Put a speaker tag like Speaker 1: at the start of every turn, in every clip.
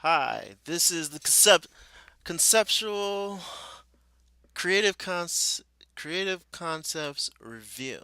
Speaker 1: Hi, this is the conceptual creative creative concepts review.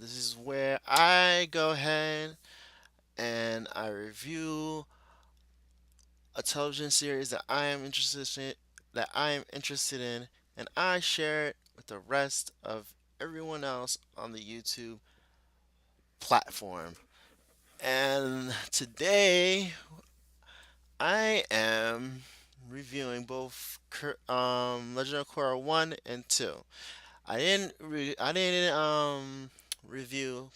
Speaker 1: This is where I go ahead and I review a television series that I am interested in, and I share it with the rest of everyone else on the YouTube platform. And today I am reviewing both Legend of Korra 1 and 2. I didn't review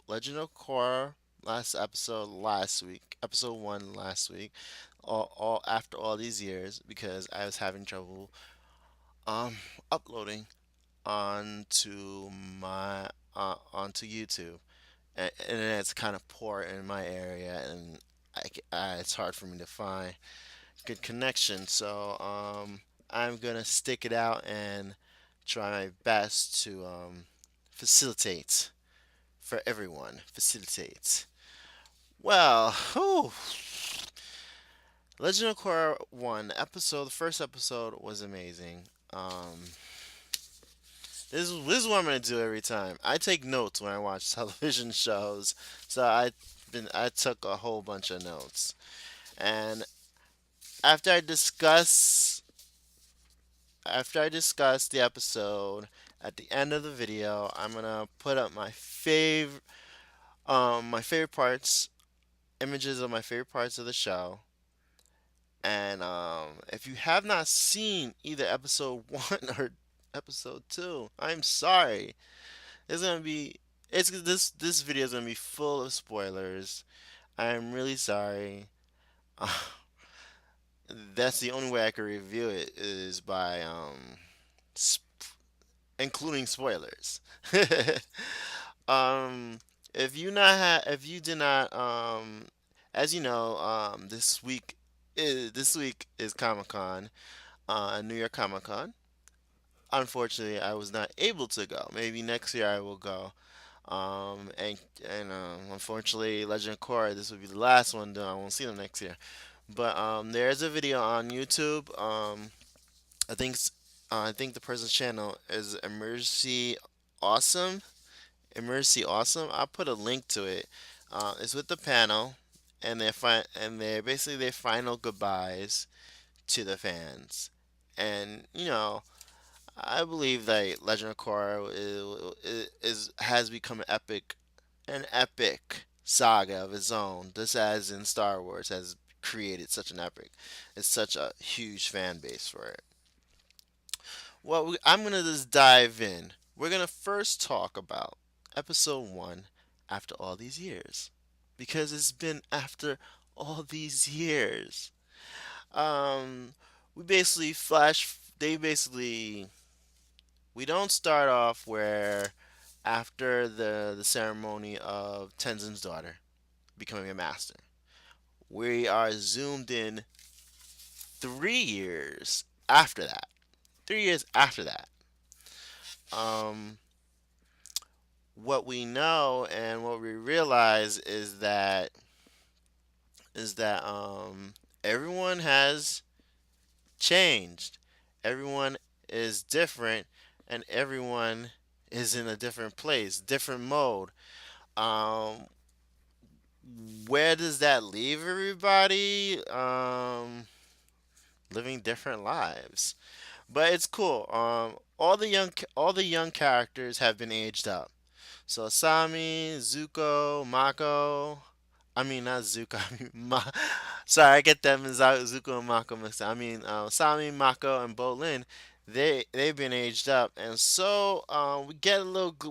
Speaker 1: Legend of Korra last week, episode 1 last week, all after all these years because I was having trouble um uploading onto my onto YouTube. And it's kind of poor in my area, and it's hard for me to find good connection. So I'm gonna stick it out and try my best to facilitate for everyone. Facilitate. Well, whew, Legend of Korra one episode. The first episode was amazing. This is what I'm gonna do every time. I take notes when I watch television shows, so I took a whole bunch of notes, and after I discuss after I discuss the episode, at the end of the video, I'm gonna put up my favorite parts, images of my favorite parts of the show. And if you have not seen either episode one or episode two, I'm sorry. It's gonna be this video is gonna be full of spoilers. I'm really sorry. That's the only way I can review it is by including spoilers. um, if you did not, as you know, this week is Comic Con, New York Comic Con. Unfortunately, I was not able to go. Maybe next year I will go. Unfortunately, Legend of Korra, this will be the last one. Though I won't see them next year. But there's a video on YouTube. I think I think the person's channel is Awesome. Emergency Awesome. I'll put a link to it. It's with the panel, and they're basically their final goodbyes to the fans. And I believe that Legend of Korra has become an epic saga of its own. Just as in Star Wars has created such an epic. It's such a huge fan base for it. Well, I'm gonna just dive in. We're gonna first talk about episode one after all these years, because it's been after all these years. Um, we basically flash. They basically we don't start off where after the ceremony of Tenzin's daughter becoming a master. We are zoomed in 3 years after that. 3 years after that. Um, what we know and what we realize is that everyone has changed. Everyone is different, and everyone is in a different place, different mode. Um, where does that leave everybody? Living different lives, but it's cool. All the young characters have been aged up. So Asami, Zuko, Mako. I mean not Zuko. I mean Sorry, I get them as Zuko and Mako mixed up. I mean Asami, Mako, and Bolin. They've been aged up, and so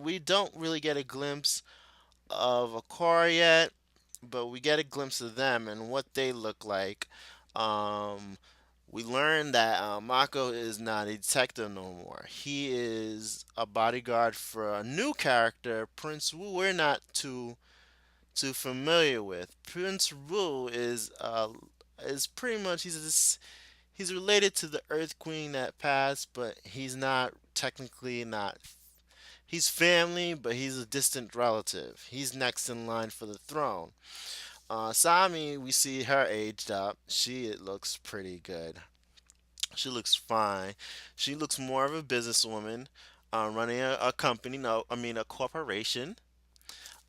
Speaker 1: we don't really get a glimpse of Akora yet, but we get a glimpse of them and what they look like. Um, we learn that Mako is not a detective no more. He is a bodyguard for a new character, Prince Wu. We're not too familiar with. Prince Wu is pretty much he's related to the Earth Queen that passed, but he's not technically not. He's family, but he's a distant relative. He's next in line for the throne. Sami, we see her aged up. She looks pretty good. She looks fine. She looks more of a businesswoman, running a company. No, I mean a corporation.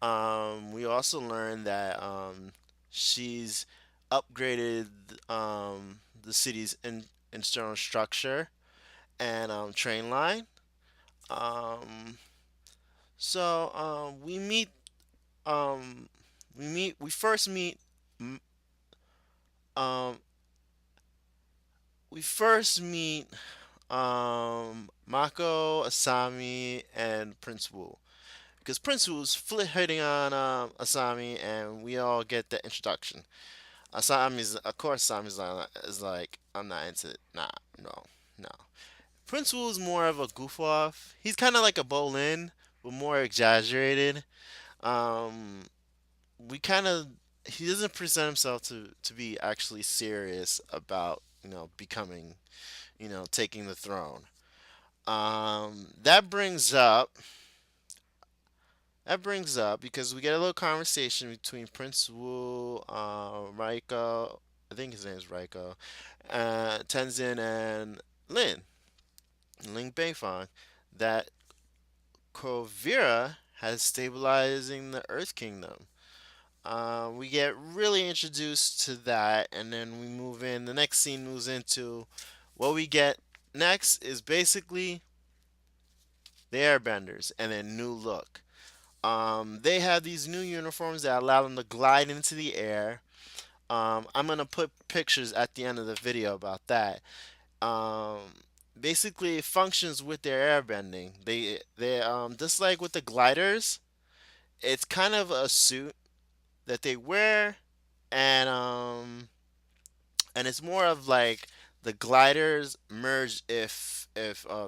Speaker 1: We also learned that she's upgraded the city's internal structure and train line. Um, so um, we first meet m- um, we first meet Mako, Asami, and Prince Wu. Because Prince Wu's hitting on Asami, and we all get the introduction. Asami's, of course, Asami's is like, I'm not into it. Nah, no, no. Prince Wu's more of a goof off. He's kind of like a Bolin, but more exaggerated. Um, we kind of he doesn't present himself to be actually serious about becoming taking the throne. That brings up because we get a little conversation between Prince Wu, Raiko, I think his name is Raiko, Tenzin, and Lin Beifong, that Kuvira has stabilizing the Earth Kingdom. We get really introduced to that, and then we move in. The next scene moves into what we get next is basically the Airbenders and their new look. They have these new uniforms that allow them to glide into the air. I'm gonna put pictures at the end of the video about that. Um, Basically, it functions with their airbending. They just like with the gliders, it's kind of a suit that they wear, and it's more of like the gliders merged if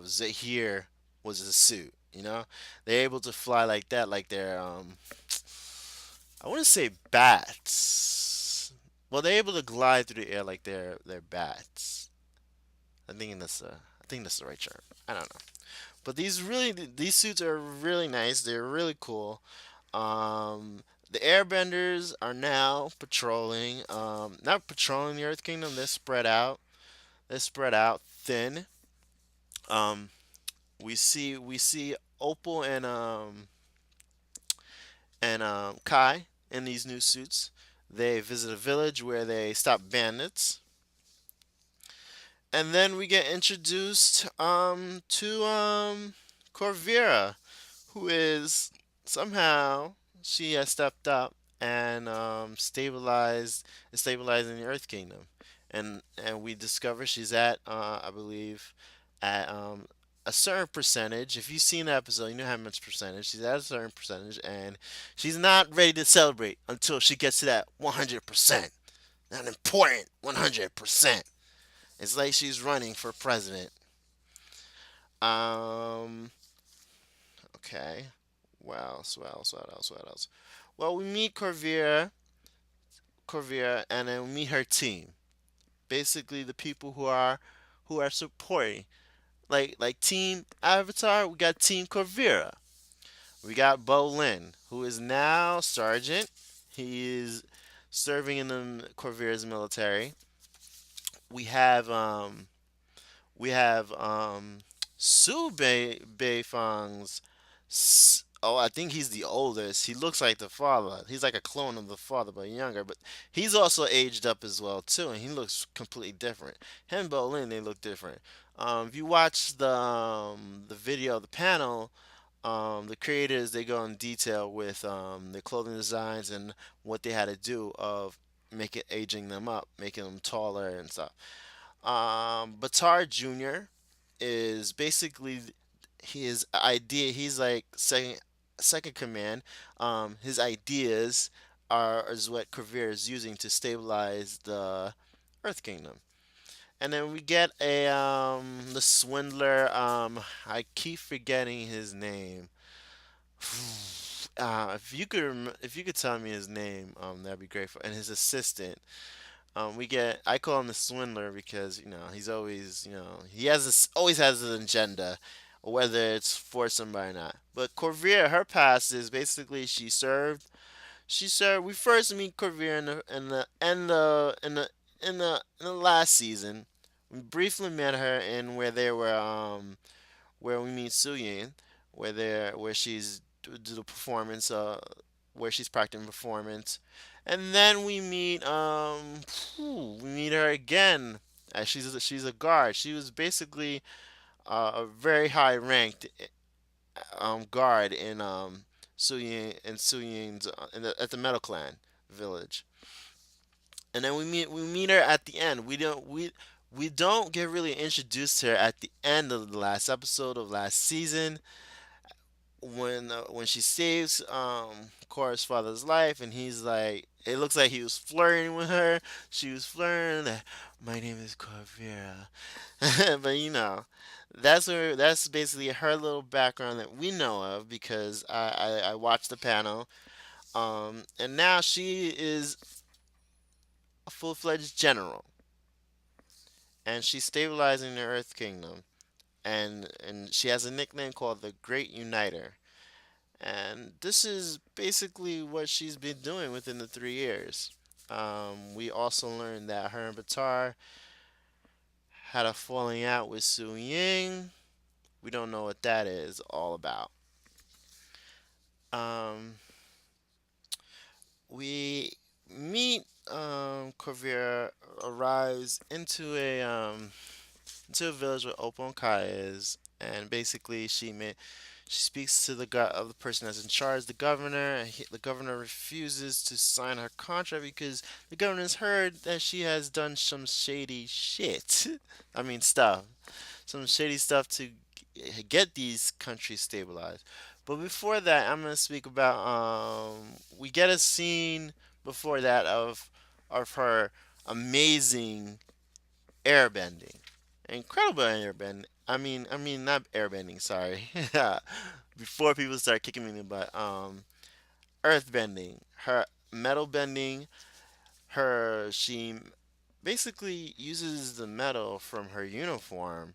Speaker 1: Zahir was a suit. They're able to fly like that, like they're I want to say bats. Well, they're able to glide through the air like they're bats. I think that's the right term. I don't know. But these suits are really nice. They're really cool. The airbenders are now patrolling, not patrolling the Earth Kingdom. They're spread out. They're spread out thin. Um, we see Opal and Kai in these new suits. They visit a village where they stop bandits, and then we get introduced to Corvira, who is somehow she has stepped up and stabilizing the Earth Kingdom, and we discover she's at I believe at a certain percentage. If you've seen the episode, you know how much percentage she's at, a certain percentage, and she's not ready to celebrate until she gets to that 100%. That important 100%. It's like she's running for president. Um, okay. What else? What else? What else? What else? Well, we meet Corvira, and then we meet her team. Basically, the people who are supporting, like Team Avatar. We got Team Corvira. We got Bolin, who is now sergeant. He is serving in the Corvira's military. We have we have Su Beifang's. Oh, I think he's the oldest. He looks like the father. He's like a clone of the father, but younger. But he's also aged up as well too, and he looks completely different. Him and Bolin, they look different. If you watch the video, the panel, the creators they go in detail with the clothing designs and what they had to do of make it aging them up, making them taller and stuff. Batar Jr. is basically his idea. He's like second command. His ideas are is what Kavir is using to stabilize the Earth Kingdom. And then we get a the swindler. I keep forgetting his name. If you could tell me his name, that'd be grateful. And his assistant. We get I call him the swindler because he's always he always has an agenda, whether it's for somebody or not. But Corvia, her past is basically she served. She said we first meet Kuvira in the last season. We briefly met her in where we meet Suyin, where she's do the performance where she's practicing performance, and then we meet her again. She's a guard. She was basically a very high ranked guard in Suyin's at the Metal Clan village, and then we meet her at the end. We don't get really introduced to her at the end of the last episode of last season when she saves Korra's father's life, and he's like, it looks like he was flirting with her. She was flirting. Like, my name is Kuvira, but that's basically her little background that we know of because I watched the panel. And now she is a full-fledged general, and she's stabilizing the Earth Kingdom, and she has a nickname called the Great Uniter. And this is basically what she's been doing within the 3 years. We also learned that her and Batar had a falling out with Su Ying. We don't know what that is all about. Um, we meet Kuvira arrives into a village where Oppo and Kai is, and basically she speaks to the person that's in charge, the governor, and the governor refuses to sign her contract because the governor's heard that she has done some shady shit. I mean stuff, some shady stuff to get these countries stabilized. But before that, I'm gonna speak about we get a scene before that of her amazing airbending. Incredible airbending. I mean not airbending, sorry. Before people start kicking me in the butt. Earth bending. Her metal bending. She basically uses the metal from her uniform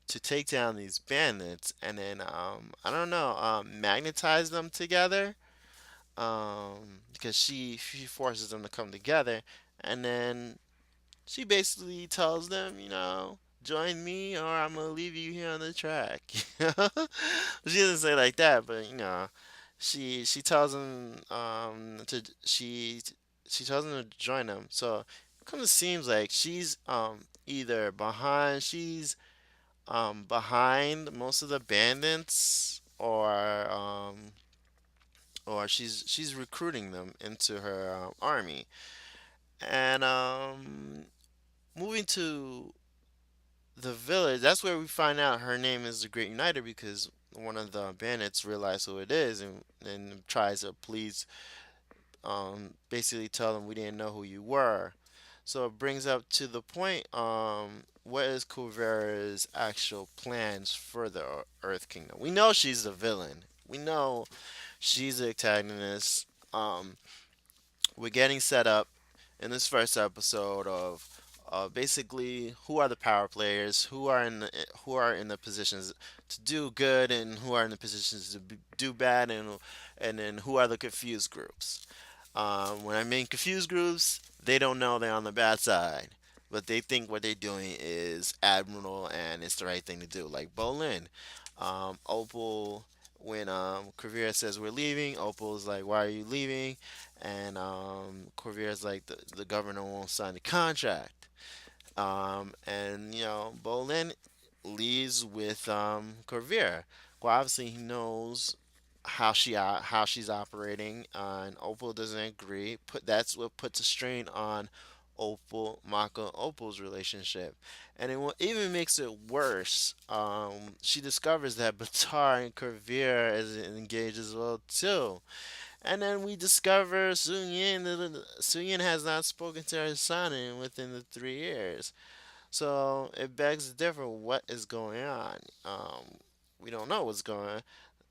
Speaker 1: to take down these bandits and then I don't know, magnetize them together. Because she forces them to come together, and then she basically tells them, join me or I'm gonna leave you here on the track. She doesn't say like that, but she tells them she tells them to join them. So it kind of seems like she's behind most of the bandits, or she's recruiting them into her army. And moving to the village, that's where we find out her name is the Great Uniter because one of the bandits realizes who it is and tries to please, basically tell them we didn't know who you were. So it brings up to the point, what is Kuvera's actual plans for the Earth Kingdom? We know she's the villain. We know she's the antagonist. We're getting set up in this first episode of basically who are the power players, who are in the positions to do good, and who are in the positions to do bad, and then who are the confused groups. When I mean confused groups, they don't know they're on the bad side, but they think what they're doing is admirable and it's the right thing to do. Like Bolin, Opal, when Kuvira says we're leaving, Opal's like, "Why are you leaving?" And Kuvira's like, "The governor won't sign the contract." And Bolin leaves with Kuvira. Well, obviously he knows how she's operating, and Opal doesn't agree. That's what puts a strain on Opal, Maka, and Opal's relationship, and even makes it worse. She discovers that Batar and Kuvira is engaged as well too. And then we discover Sun Yin has not spoken to her son within the 3 years. So it begs to differ what is going on. We don't know what's going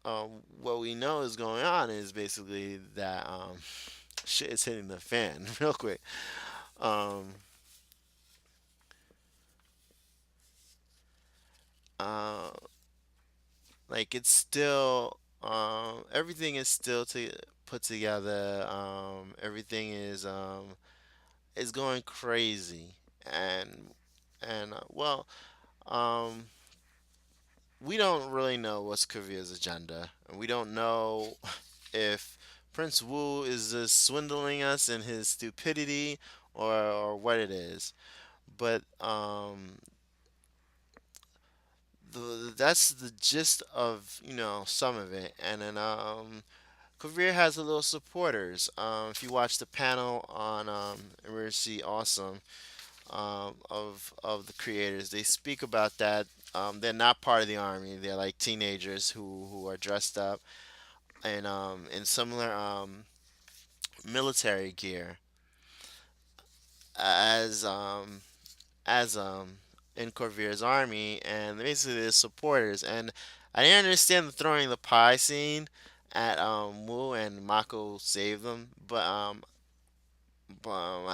Speaker 1: on. What we know is going on is basically that shit is hitting the fan real quick. Um, uh, like it's still. everything is still to put together. Everything is going crazy, and well, um, we don't really know what's Kuvira's agenda, and we don't know if Prince Wu is just swindling us in his stupidity or what it is. But that's the gist of some of it, and then Kuvira has a little supporters. If you watch the panel on Emergency Awesome of the creators, they speak about that. They're not part of the army. They're like teenagers who are dressed up in similar military gear as in Corvier's army, and basically they're supporters. And I didn't understand the throwing the pie scene at Wu and Mako saved them, I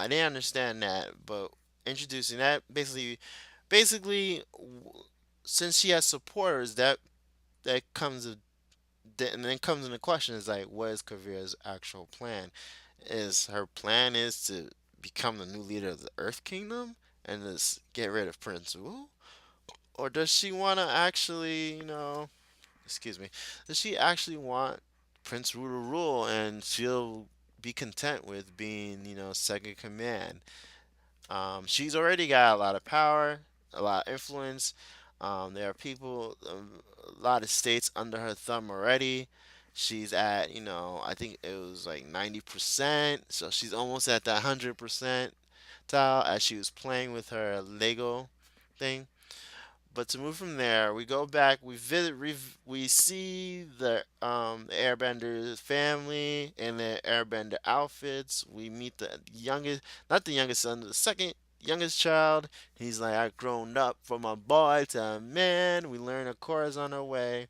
Speaker 1: didn't understand that. But introducing that basically, since she has supporters, that comes and then comes into question is like, what is Kavira's actual plan? Is her plan is to become the new leader of the Earth Kingdom and just get rid of Prince Wu? Or does she want to actually, excuse me, does she actually want Prince Wu to rule and she'll be content with being, second command? She's already got a lot of power, a lot of influence. There are people, a lot of states under her thumb already. She's at, I think it was like 90%. So she's almost at that 100% tile as she was playing with her Lego thing. But to move from there, we go back. We see the Airbender family in their Airbender outfits. We meet the youngest, not the youngest son, the second youngest child. He's like, I've grown up from a boy to a man. We learn a chorus on our way.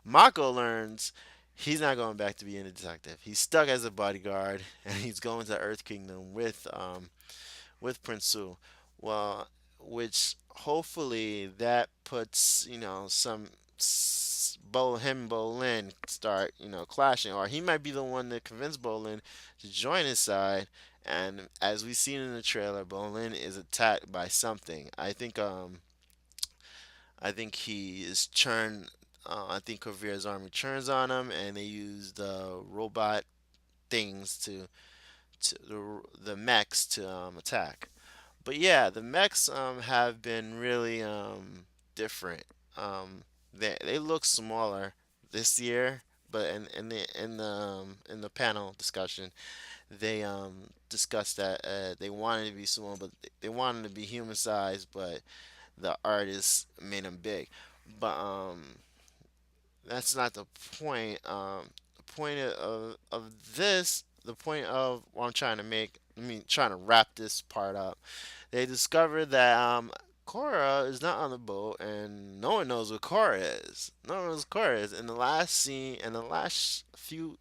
Speaker 1: Mako learns he's not going back to being a detective. He's stuck as a bodyguard, and he's going to Earth Kingdom with Prince Su. Well, which hopefully that puts some him and Bolin start clashing, or he might be the one that convinced Bolin to join his side. And as we've seen in the trailer, Bolin is attacked by something. I think he is churned. I think Kavira's army turns on him, and they use the robot things to the mechs to attack. But yeah, the mechs have been really different. They look smaller this year, but in the panel discussion, they discussed that they wanted to be small, but they wanted to be human sized, but the artist made them big. But that's not the point. The point the point of what I'm trying to make, trying to wrap this part up. They discovered that Korra is not on the boat, and no one knows what Korra is. No one knows what Korra is. In the last scene, in the last few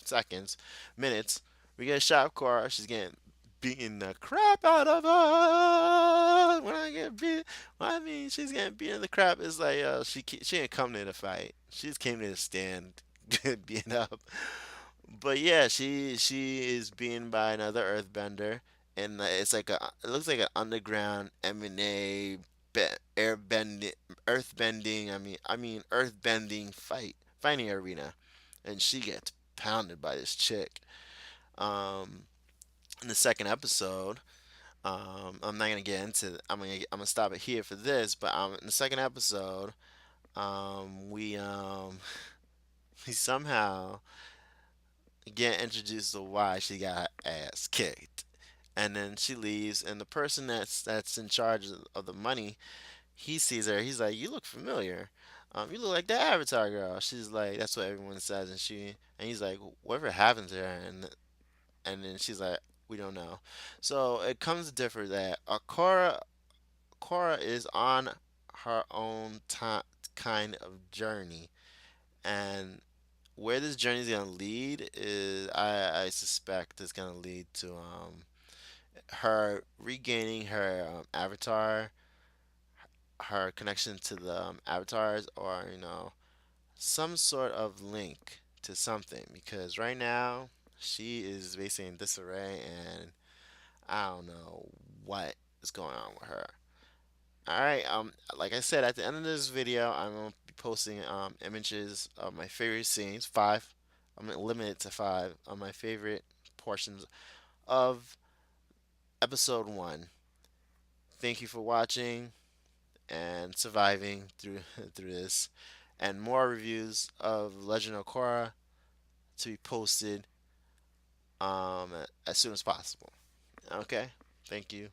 Speaker 1: seconds, minutes, we get a shot of Korra. She's getting beating the crap out of us. When I get beat, well, I mean, she's getting beaten the crap. It's like she didn't come there to fight. She just came there to stand, beaten up. But yeah, she is being by another earthbender, and it's like it looks like an underground M&A airbending, earthbending. I mean earthbending fighting arena, and she gets pounded by this chick. Um, in the second episode, I'm not gonna get into. I'm gonna stop it here for this, but in the second episode, we we somehow get introduced to why she got her ass kicked. And then she leaves, and the person that's in charge of the money, he sees her. He's like, "You look familiar. You look like that Avatar girl." She's like, "That's what everyone says." And he's like, "Whatever happened to her?" And then she's like, "We don't know." So it comes to differ that Korra is on her own kind of journey, and where this journey is gonna lead is I suspect is gonna lead to her regaining her avatar, her connection to the avatars, or some sort of link to something because right now she is basically in disarray and I don't know what is going on with her. All right, like I said, at the end of this video, I'm gonna be posting images of my favorite scenes, five. I'm gonna limit it to five of my favorite portions of episode one. Thank you for watching and surviving through through this, and more reviews of Legend of Korra to be posted as soon as possible. Okay, thank you.